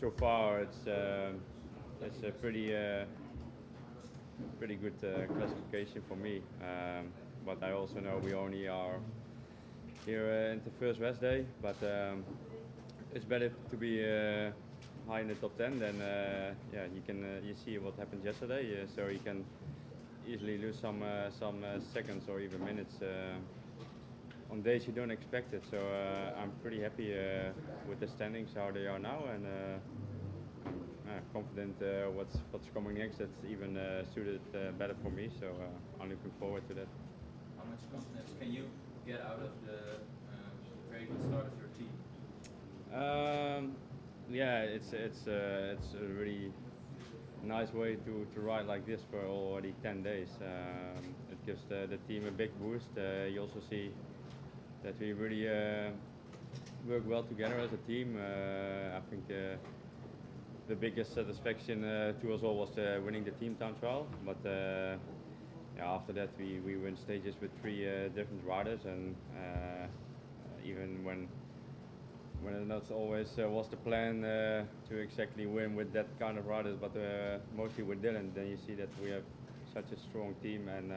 so far it's a pretty good classification for me. But I also know we only are here in the first rest day. But it's better to be high in the top 10 than you see what happened yesterday. So you can easily lose some seconds or even minutes on days you don't expect it. So I'm pretty happy with the standings how they are now, and confident what's coming next. That's even suited better for me. So I'm looking forward to that. How much confidence can you get out of the very good start of your team? It's a really nice way to ride like this for already 10 days. It gives the team a big boost. You also see that we really work well together as a team. I think the biggest satisfaction to us all was winning the team time trial. But after that we win stages with 3 different riders, and even when it not always was the plan to exactly win with that kind of riders, but mostly with Dylan, then you see that we have such a strong team, and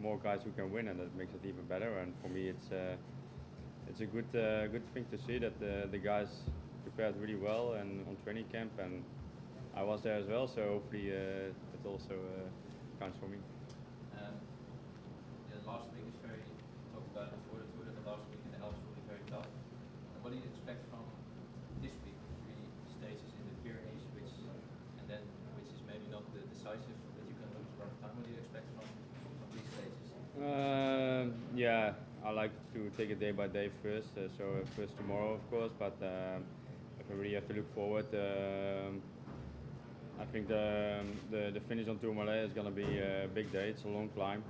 more guys who can win, and that makes it even better. And for me, it's a good thing to see that the guys prepared really well and on training camp, and I was there as well. So hopefully it also counts for me. The last week is very talked about before the tour. That the last week in the Alps will be very tough. What do you expect from this week? 3 stages in the Pyrenees, which is maybe not the decisive, that you can lose a lot of time. What do you expect from these stages? I like to take it day by day first. So first tomorrow, of course, but if I really have to look forward, I think the finish on Tourmalet is going to be a big day. It's a long climb.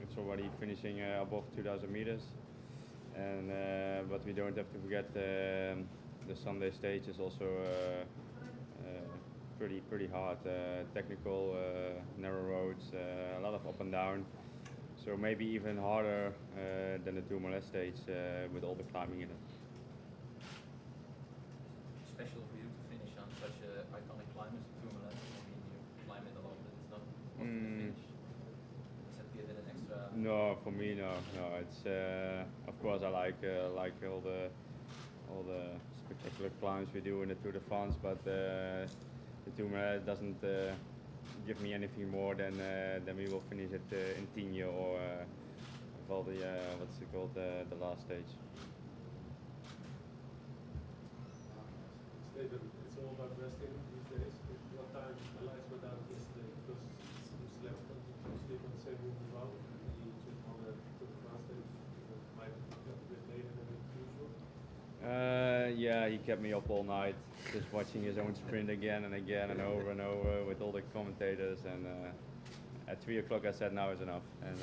It's already finishing above 2,000 meters. And but we don't have to forget the Sunday stage is also pretty hard, technical, narrow roads, a lot of up and down. So maybe even harder than the Tourmalet stage with all the climbing in it. Special for you to finish on such an iconic climb as the Tourmalet. I mean, you climb it a lot, but it's not often to finish. Does that give it an extra? No, for me, no. It's of course I like all the spectacular climbs we do in the Tour de France, but the Tourmalet doesn't give me anything more than we will finish it in Tignes or all the what's it called, the last stage. Steven, it's all about resting these days. What time the lights went out yesterday because you slept on the same room as Wout, and you just on the Tour de France stage. Might have got a bit later than usual. He kept me up all night, just watching his own sprint again and again and over with all the commentators. And at 3 o'clock I said, now is enough. And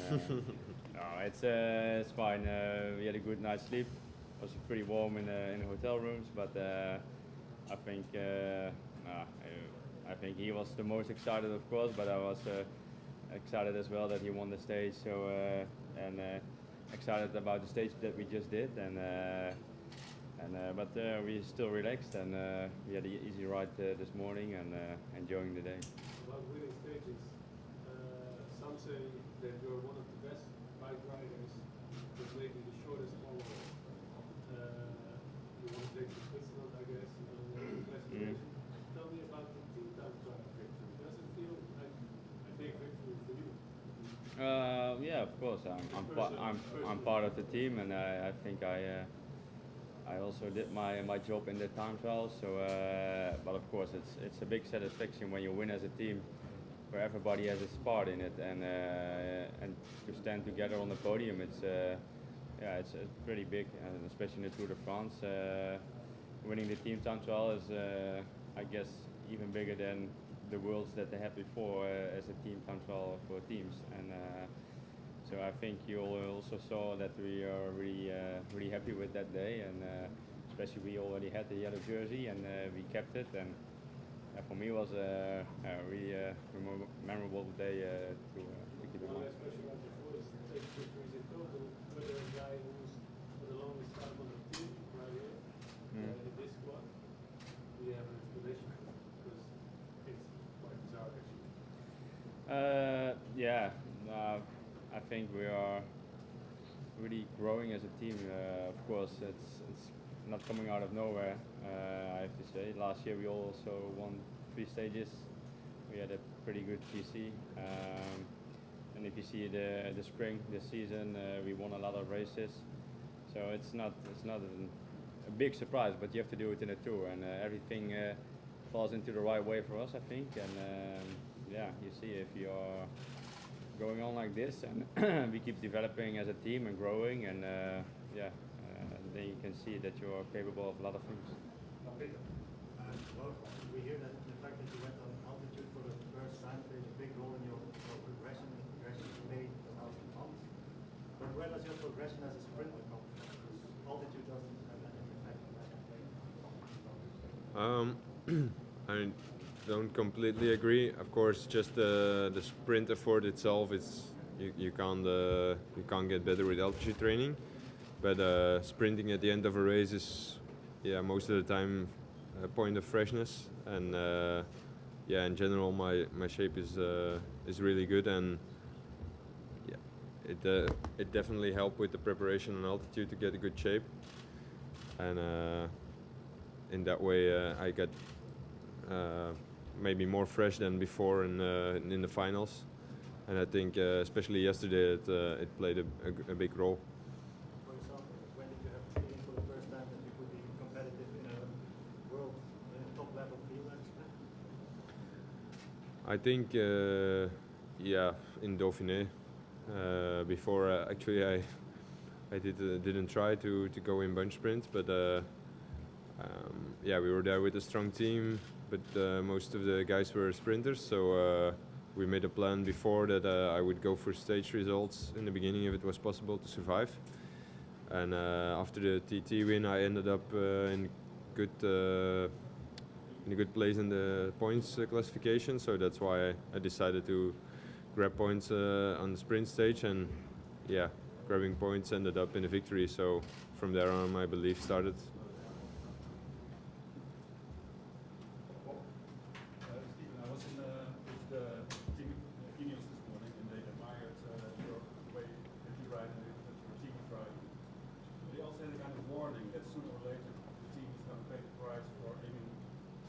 no, it's fine. We had a good night's sleep. It was pretty warm in the hotel rooms, but I think he was the most excited, of course. But I was excited as well that he won the stage. So and excited about the stage that we just did, but we still relaxed, and we had an easy ride this morning, and enjoying the day. About winning stages, some say that you're one of the best bike riders, but maybe the shortest follower. You want to take to Switzerland, I guess, classification. Tell me about the team time trial victory. Does it feel like a big victory for you? Yeah, of course. I'm part of the team, and I think I also did my job in the time trial. So, but of course, it's a big satisfaction when you win as a team, where everybody has its part in it, and to stand together on the podium. It's pretty big, and especially in the Tour de France. Winning the team time trial is, I guess, even bigger than the worlds that they had before as a team time trial for teams. And so I think you also saw that we are really happy with that day, and especially we already had the yellow jersey, and we kept it. And for me it was a really memorable day to keep in mind. Last question about the first 6 victories in total. Whether a guy who's for the longest time on the team right here in this squad, Yeah, I think we are really growing as a team. Of course, it's not coming out of nowhere. I have to say. Last year we also won 3 stages. We had a pretty good GC. And if you see the spring, this season, we won a lot of races. So it's not a big surprise, but you have to do it in a tour, and everything falls into the right way for us, I think. And yeah, you see if you are going on like this, and we keep developing as a team and growing, and yeah, then you can see that you are capable of a lot of things. Peter, Wout, we hear that the fact that you went on altitude for the first time played a big role in your progression. The progression you made the last months. But where does your progression as a sprinter come from? Because altitude doesn't have any effect on that. I don't completely agree. Of course, just the sprint effort itself, you can't get better with altitude training. But sprinting at the end of a race is, yeah, most of the time a point of freshness. And yeah, in general, my shape is really good, and yeah, it definitely helped with the preparation on altitude to get a good shape. And in that way, I got maybe more fresh than before in the finals. And I think especially yesterday it played a big role. For yourself, when did you have the feeling for the first time that you could be competitive in a world top level field as a sprint? I think yeah, in Dauphiné. Before actually I didn't try to go in bunch sprints, but yeah, we were there with a strong team, but most of the guys were sprinters, so we made a plan before that I would go for stage results in the beginning if it was possible to survive. And after the TT win, I ended up in a good place in the points classification, so that's why I decided to grab points on the sprint stage, and yeah, grabbing points ended up in a victory. So from there on, my belief started. Steven, I was with the team Ineos this morning, and they admired your way that you ride and that your team is riding. They also had a kind of warning that sooner or later the team is going to pay the price for aiming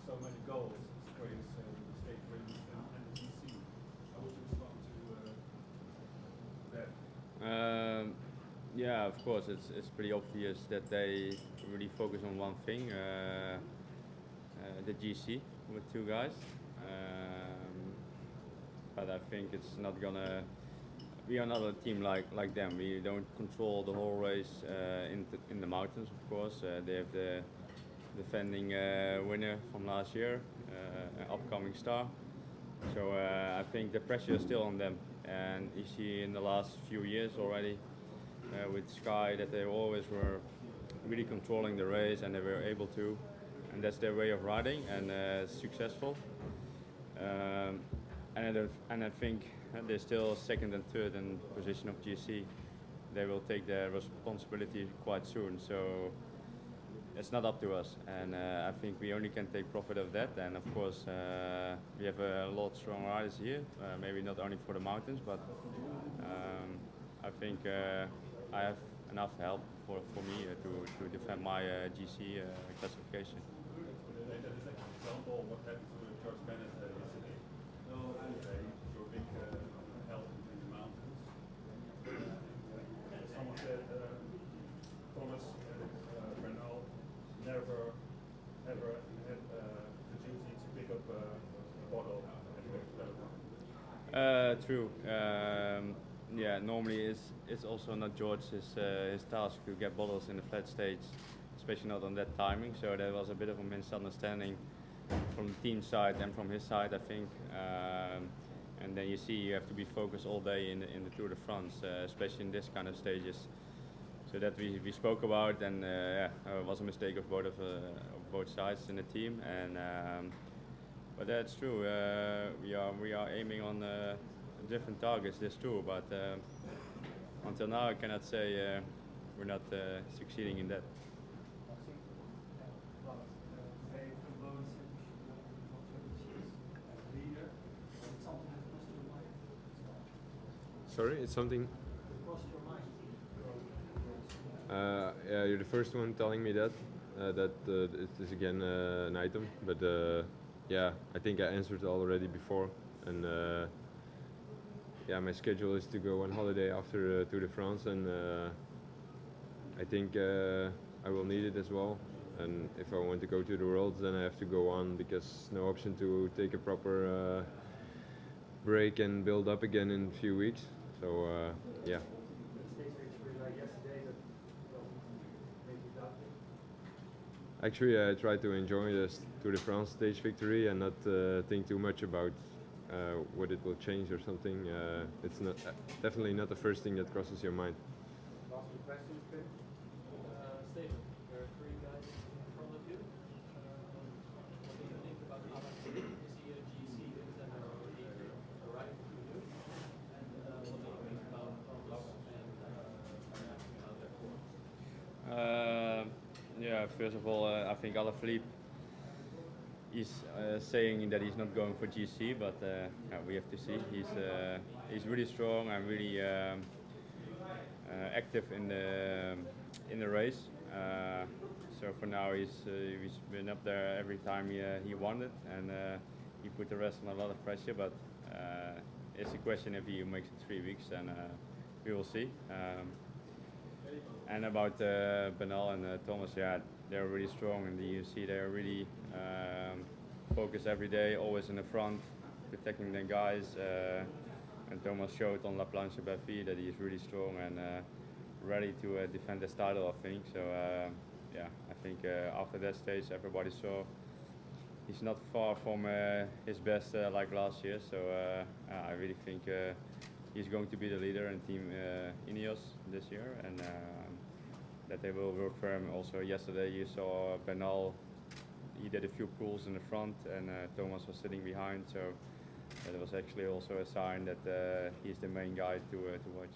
so many goals, sprints, state wins, and the GC. How would you respond to that? Yeah, of course, it's pretty obvious that they really focus on one thing, the GC with 2 guys. But I think it's not gonna. We are not a team like them. We don't control the whole race in the mountains, of course. They have the defending winner from last year, an upcoming star. So I think the pressure is still on them. And you see in the last few years already with Sky that they always were really controlling the race, and they were able to, and that's their way of riding, and successful. And I think they're still second and third in position of GC. They will take their responsibility quite soon. So it's not up to us, and I think we only can take profit of that. And of course, we have a lot of strong riders here. Maybe not only for the mountains, but I think I have enough help for me to defend my GC classification. That is like an example of what happened to George Bennett yesterday. Your big help in the mountains. Someone said Thomas Bernal never ever had the duty to pick up a bottle at the peloton. True. Yeah, normally it's also not George's his task to get bottles in the flat stage, especially not on that timing. So there was a bit of a misunderstanding from the team side and from his side, I think. And then you see you have to be focused all day in the Tour de France, especially in this kind of stages. So that we spoke about, and yeah, it was a mistake of both sides in the team. And but that's true. We are aiming on different targets this tour, but until now I cannot say we're not succeeding in that. Sorry, it's something. Crossed your mind? Yeah, you're the first one telling me that. It is again an item, but yeah, I think I answered already before, and yeah, my schedule is to go on holiday after Tour de France, and I think I will need it as well. And if I want to go to the Worlds, then I have to go on because no option to take a proper break and build up again in a few weeks. So yeah. Stage victory like yesterday that made you doubt it? Actually, I try to enjoy the Tour de France stage victory and not think too much about what it will change or something. It's not definitely not the first thing that crosses your mind. Last two questions, Pim. Steven, there are three guys in front of you. What do you think about Aert? Is he a GC contender or either a rival to you? And what do you think about Thomas and out there for? Yeah, first of all, I think Alaphilippe is saying that he's not going for GC, but yeah, we have to see. He's really strong and really active in the race. So for now, he's been up there every time he won it, and he put the rest on a lot of pressure. But it's a question if he makes it 3 weeks, and we will see. And about Bernal and Thomas, yeah, they're really strong, and you see they're really focused every day, always in the front, protecting their guys. And Thomas showed on La Planche Belleville that he is really strong and ready to defend his title, I think. So yeah, I think after that stage, everybody saw he's not far from his best like last year. So I really think he's going to be the leader in Team Ineos this year, and that they will work for him. Also yesterday you saw Bernal, he did a few pulls in the front, and Thomas was sitting behind, so that was actually also a sign that he's the main guy to watch.